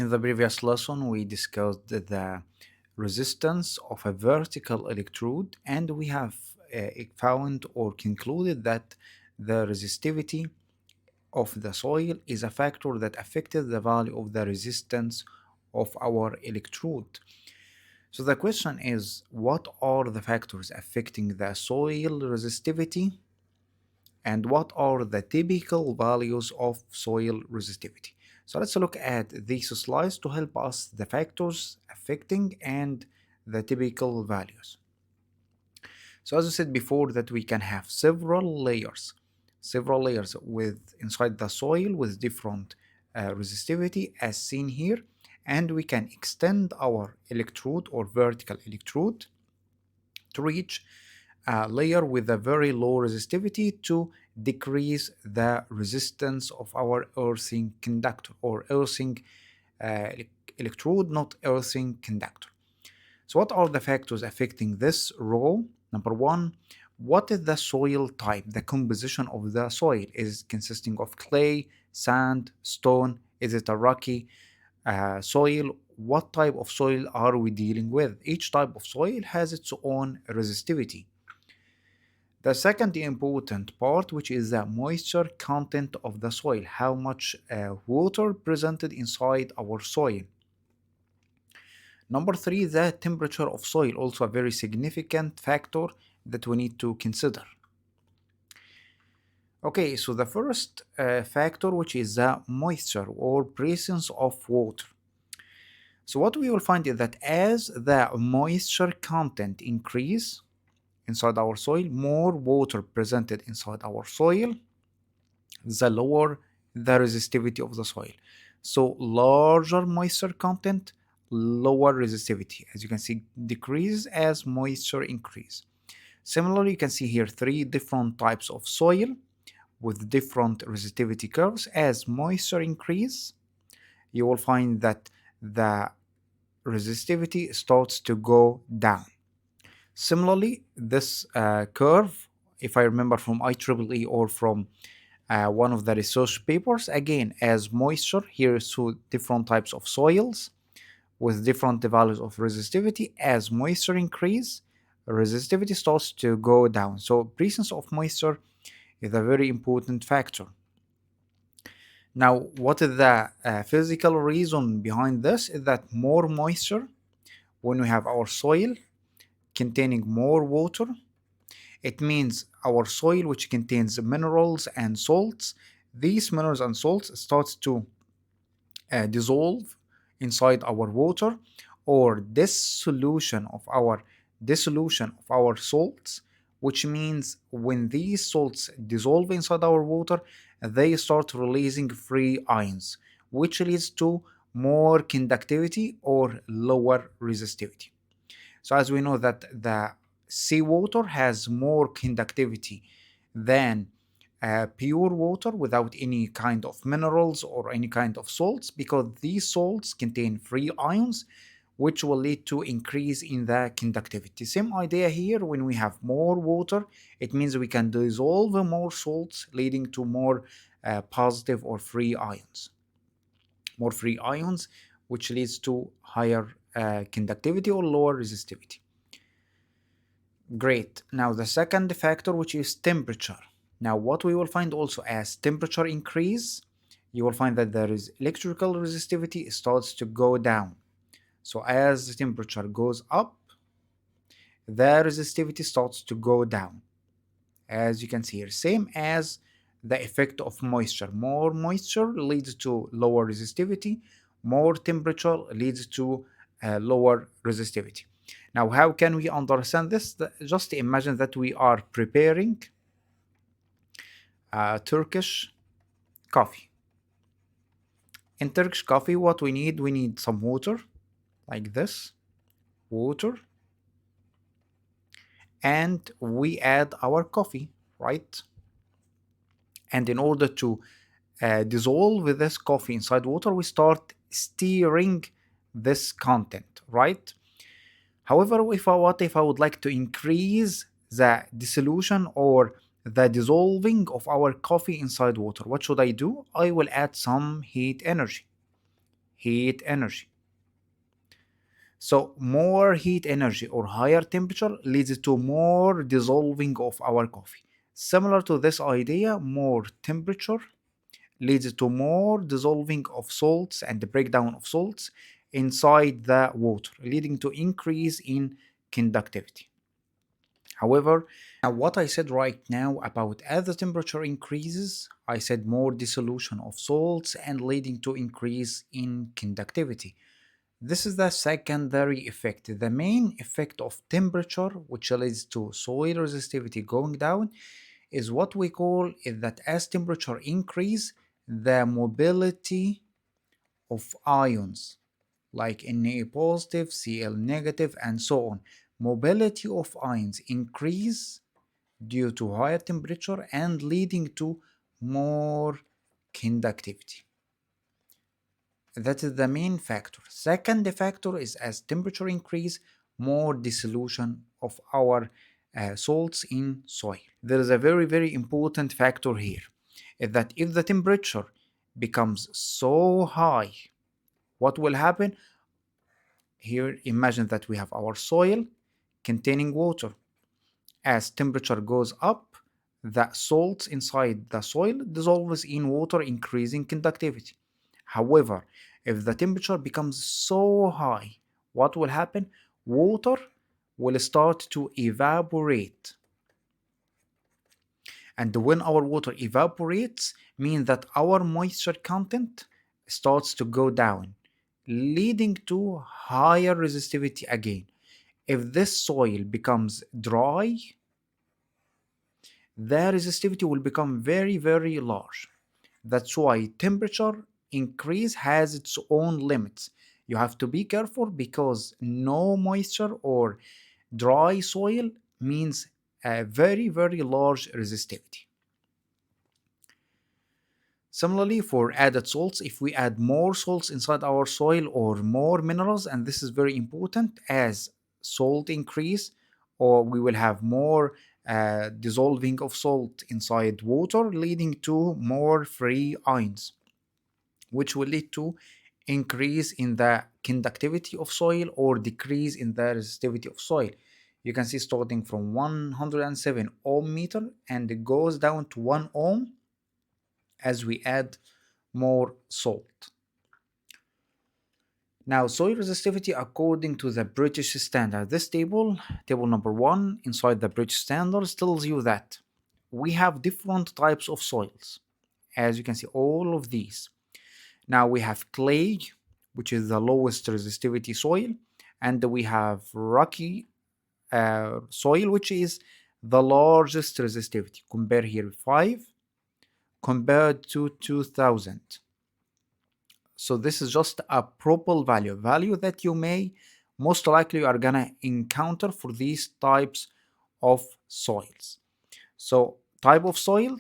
In the previous lesson, we discussed the resistance of a vertical electrode, and we have found or concluded that the resistivity of the soil is a factor that affected the value of the resistance of our electrode. So the question is, what are the factors affecting the soil resistivity, and what are the typical values of soil resistivity? So let's look at these slides to help us the factors affecting and the typical values. So as I said before, that we can have several layers with inside the soil with different resistivity as seen here, and we can extend our electrode or vertical electrode to reach a layer with a very low resistivity to decrease the resistance of our earthing conductor or earthing uh, electrode, not earthing conductor. So what are the factors affecting this row? Number one, what is the soil type, the composition of the soil? Is it consisting of clay, sand, stone? Is it a rocky soil? What type of soil are we dealing with? Each type of soil has its own resistivity. The second important part, which is the moisture content of the soil, how much water presented inside our soil. Number three, the temperature of soil, also a very significant factor that we need to consider. Okay, so the first factor, which is the moisture or presence of water. So what we will find is that as the moisture content increase inside our soil, more water presented inside our soil, the lower the resistivity of the soil. So larger moisture content, lower resistivity. As you can see, decrease as moisture increase. Similarly, you can see here three different types of soil with different resistivity curves. As moisture increase, you will find that the resistivity starts to go down. Similarly, this curve, if I remember from IEEE or from one of the research papers, again, as moisture, here is two different types of soils with different values of resistivity. As moisture increase, resistivity starts to go down. So presence of moisture is a very important factor. Now, what is the physical reason behind this? Is that more moisture, when we have our soil containing more water, it means our soil, which contains minerals and salts, these minerals and salts start to dissolve inside our water, or dissolution of our salts, which means when these salts dissolve inside our water, they start releasing free ions, which leads to more conductivity or lower resistivity. So as we know that the seawater has more conductivity than pure water without any kind of minerals or any kind of salts, because these salts contain free ions, which will lead to increase in the conductivity. Same idea here. When we have more water, it means we can dissolve more salts, leading to more positive or free ions. More free ions, which leads to higher conductivity or lower resistivity. Great. Now the second factor, which is temperature. Now what we will find also, as temperature increase, you will find that there is electrical resistivity starts to go down. So as the temperature goes up, the resistivity starts to go down. As you can see here, same as the effect of moisture. More moisture leads to lower resistivity, more temperature leads to lower resistivity. Now, how can we understand this? Just imagine that we are preparing Turkish coffee. In Turkish coffee, what we need some water, like this, water, and we add our coffee, right? And in order to dissolve this coffee inside water, we start stirring this content, right? However, what if I would like to increase the dissolution or the dissolving of our coffee inside water? What should I do? I will add some heat energy. heat energy. So more heat energy or higher temperature leads to more dissolving of our coffee. Similar to this idea, more temperature leads to more dissolving of salts and the breakdown of salts inside the water, leading to increase in conductivity. However, what I said right now about as the temperature increases, I said more dissolution of salts and leading to increase in conductivity. This is the secondary effect. The main effect of temperature, which leads to soil resistivity going down, is what we call is that as temperature increase, the mobility of ions like Na positive, Cl negative, and so on. Mobility of ions increase due to higher temperature and leading to more conductivity. That is the main factor. Second factor is as temperature increase, more dissolution of our salts in soil. There is a very important factor here, is that if the temperature becomes so high, what will happen? Here, imagine that we have our soil containing water. As temperature goes up, the salts inside the soil dissolves in water, increasing conductivity. However, if the temperature becomes so high, what will happen? Water will start to evaporate. And when our water evaporates, means that our moisture content starts to go down, leading to higher resistivity again. If this soil becomes dry, the resistivity will become very large. That's why temperature increase has its own limits. You have to be careful because no moisture or dry soil means a very large resistivity. Similarly, for added salts, if we add more salts inside our soil or more minerals, and this is very important, as salt increase, or we will have more dissolving of salt inside water, leading to more free ions, which will lead to increase in the conductivity of soil or decrease in the resistivity of soil. You can see starting from 107 ohm meter and it goes down to 1 ohm as we add more salt. Now, soil resistivity according to the British standard. This table number 1 inside the British standards, tells you that we have different types of soils. As you can see, all of these. Now we have clay, which is the lowest resistivity soil, and we have rocky soil, which is the largest resistivity. Compare here 5 compared to 2000. So this is just a probable value that you may most likely are gonna encounter for these types of soils. So type of soil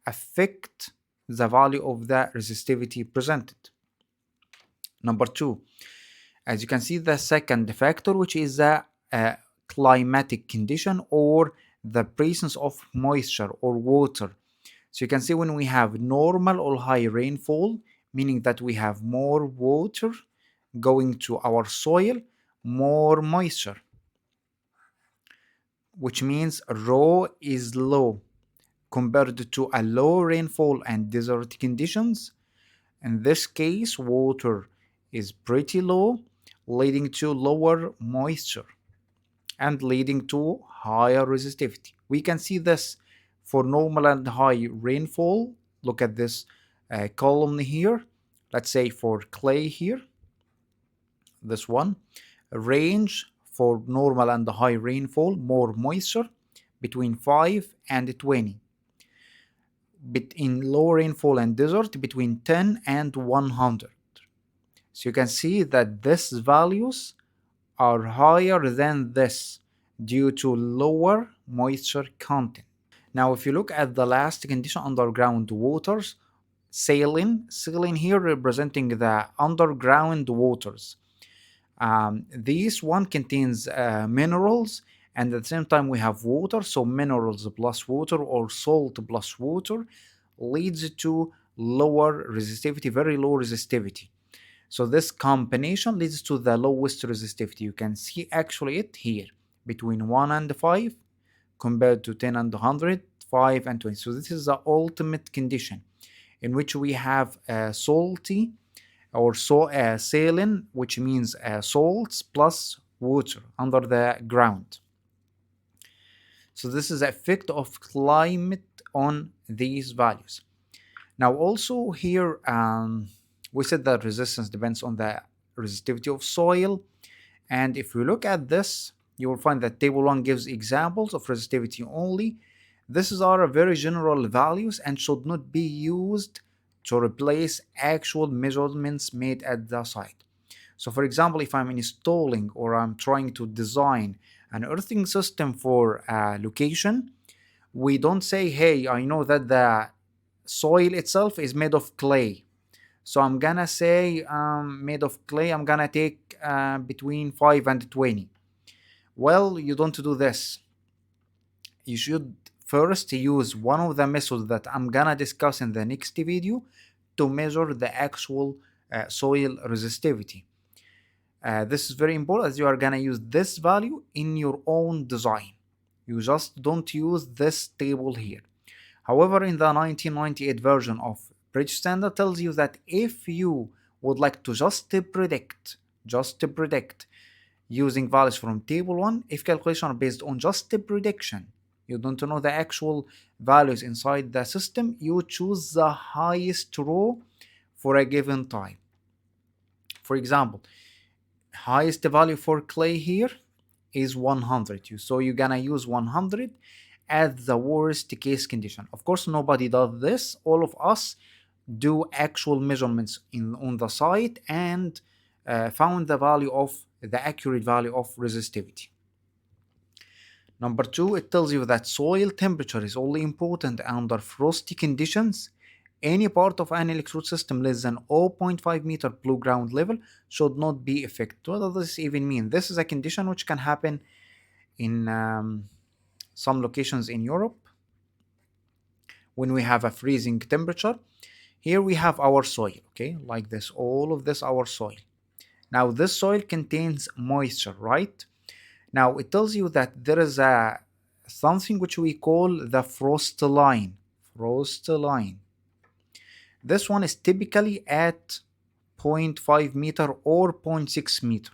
affect the value of the resistivity presented. Number 2, as you can see, the second factor, which is the climatic condition or the presence of moisture or water. So you can see when we have normal or high rainfall, meaning that we have more water going to our soil, more moisture, which means rho is low compared to a low rainfall and desert conditions. In this case, water is pretty low, leading to lower moisture and leading to higher resistivity. We can see this for normal and high rainfall. Look at this column here. Let's say for clay here, this one, range for normal and high rainfall, more moisture, between 5 and 20. In low rainfall and desert, between 10 and 100. So you can see that these values are higher than this due to lower moisture content. Now, if you look at the last condition, underground waters, saline here representing the underground waters. This one contains minerals, and at the same time we have water, so minerals plus water or salt plus water leads to lower resistivity, very low resistivity. So this combination leads to the lowest resistivity. You can see actually it here between 1 and 5 compared to 10 and 100, 5 and 20. So this is the ultimate condition in which we have salty or saline, which means salts plus water under the ground. So this is the effect of climate on these values. Now also here we said that resistance depends on the resistivity of soil, and if we look at this you will find that table 1 gives examples of resistivity only. These are very general values and should not be used to replace actual measurements made at the site. So for example, if I'm installing or I'm trying to design an earthing system for a location, we don't say, hey, I know that the soil itself is made of clay. So I'm gonna say made of clay, I'm gonna take between 5 and 20. Well, you don't do this. You should first use one of the methods that I'm gonna discuss in the next video to measure the actual soil resistivity. This is very important as you are gonna use this value in your own design. You just don't use this table here. However, in the 1998 version of Bridge Standard tells you that if you would like to just predict using values from table 1, if calculations are based on just the prediction, you don't know the actual values inside the system, you choose the highest row for a given time. For example, highest value for clay here is 100. So you're gonna use 100 as the worst case condition. Of course, nobody does this. All of us do actual measurements on the site and found the accurate value of resistivity. Number 2, it tells you that soil temperature is only important under frosty conditions. Any part of an electrode system less than 0.5 meter below ground level should not be affected. What does this even mean? This is a condition which can happen in some locations in Europe when we have a freezing temperature. Here we have our soil, okay, like this, all of this our soil. Now this soil contains moisture, right? Now it tells you that there is something which we call the frost line. This one is typically at 0.5 meter or 0.6 meter.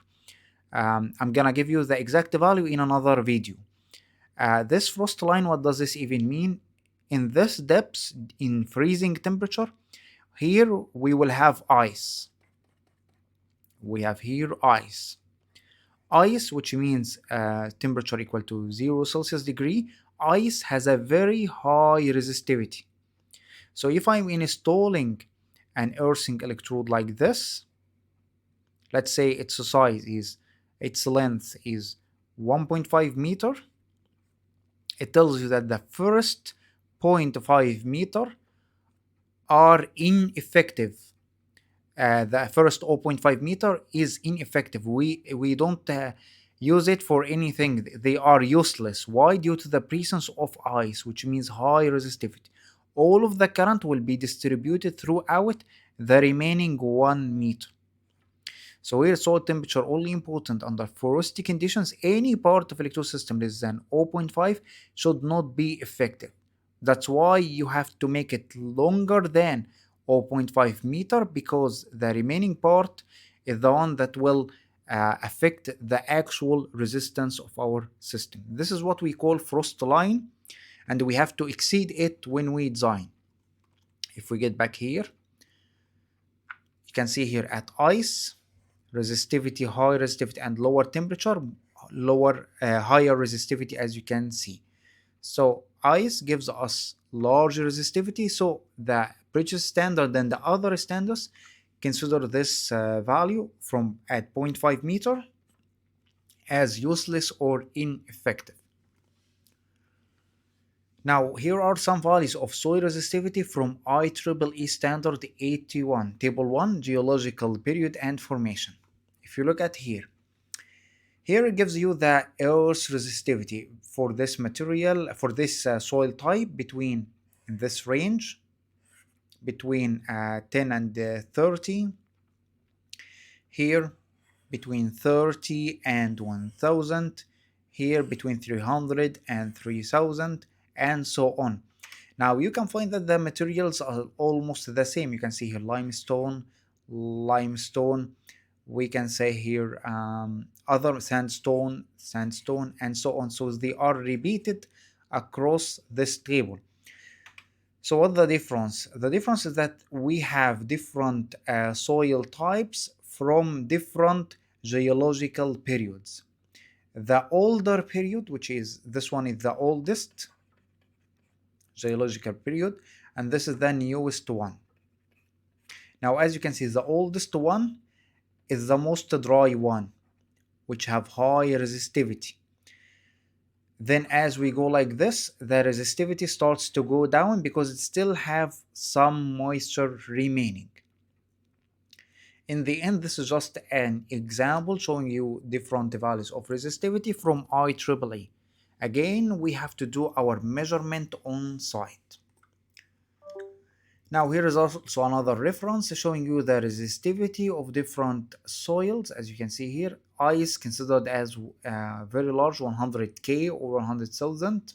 I'm gonna give you the exact value in another video. This frost line, what does this even mean? In this depth, in freezing temperature, here we will have ice. We have here ice. Ice, which means temperature equal to 0 Celsius degree, ice has a very high resistivity. So if I'm installing an earthing electrode like this, let's say its length is 1.5 meter, it tells you that the first 0.5 meter are ineffective. The first 0.5 meter is ineffective. We don't use it for anything. They are useless. Why? Due to the presence of ice, which means high resistivity. All of the current will be distributed throughout the remaining 1 meter. So here soil temperature only important under frosty conditions. Any part of electrode system less than 0.5 should not be effective. That's why you have to make it longer than 0.5 meter, because the remaining part is the one that will affect the actual resistance of our system. This is what we call frost line, and we have to exceed it when we design. If we get back here, you can see here at ice, resistivity, high resistivity, and lower temperature, higher resistivity, as you can see. So ice gives us large resistivity, so the bridge standard and the other standards consider this value from at 0.5 meter as useless or ineffective. Now here are some values of soil resistivity from IEEE standard 81, table 1, geological period and formation. If you look at here it gives you the Earth's resistivity for this material, for this soil type, between in this range between 10 and 30. here between 30 and 1000, here between 300 and 3000, and so on. Now you can find that the materials are almost the same. You can see here limestone, limestone. We can say here other sandstone, sandstone, and so on. So they are repeated across this table. So what's the difference? The difference is that we have different soil types from different geological periods. The older period, which is this one, is the oldest geological period, and this is the newest one. Now, as you can see, the oldest one is the most dry one, which have high resistivity. Then as we go like this, the resistivity starts to go down because it still have some moisture remaining. In the end, this is just an example showing you different values of resistivity from IEEE. Again, we have to do our measurement on site. Now here is also another reference showing you the resistivity of different soils. As you can see here, ice considered as very large, 100K or 100,000,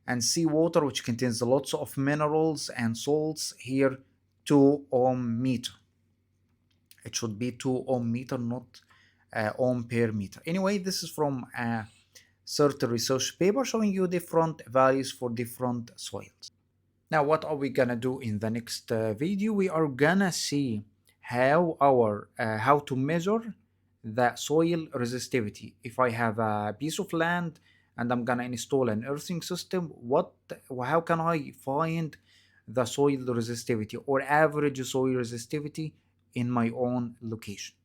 and seawater, which contains lots of minerals and salts, here 2 ohm meter. It should be 2 ohm meter, not ohm per meter. Anyway, this is from a certain research paper showing you different values for different soils. Now, what are we gonna do in the next video? We are gonna see how to measure the soil resistivity. If I have a piece of land and I'm gonna install an earthing system, how can I find the soil resistivity or average soil resistivity in my own location?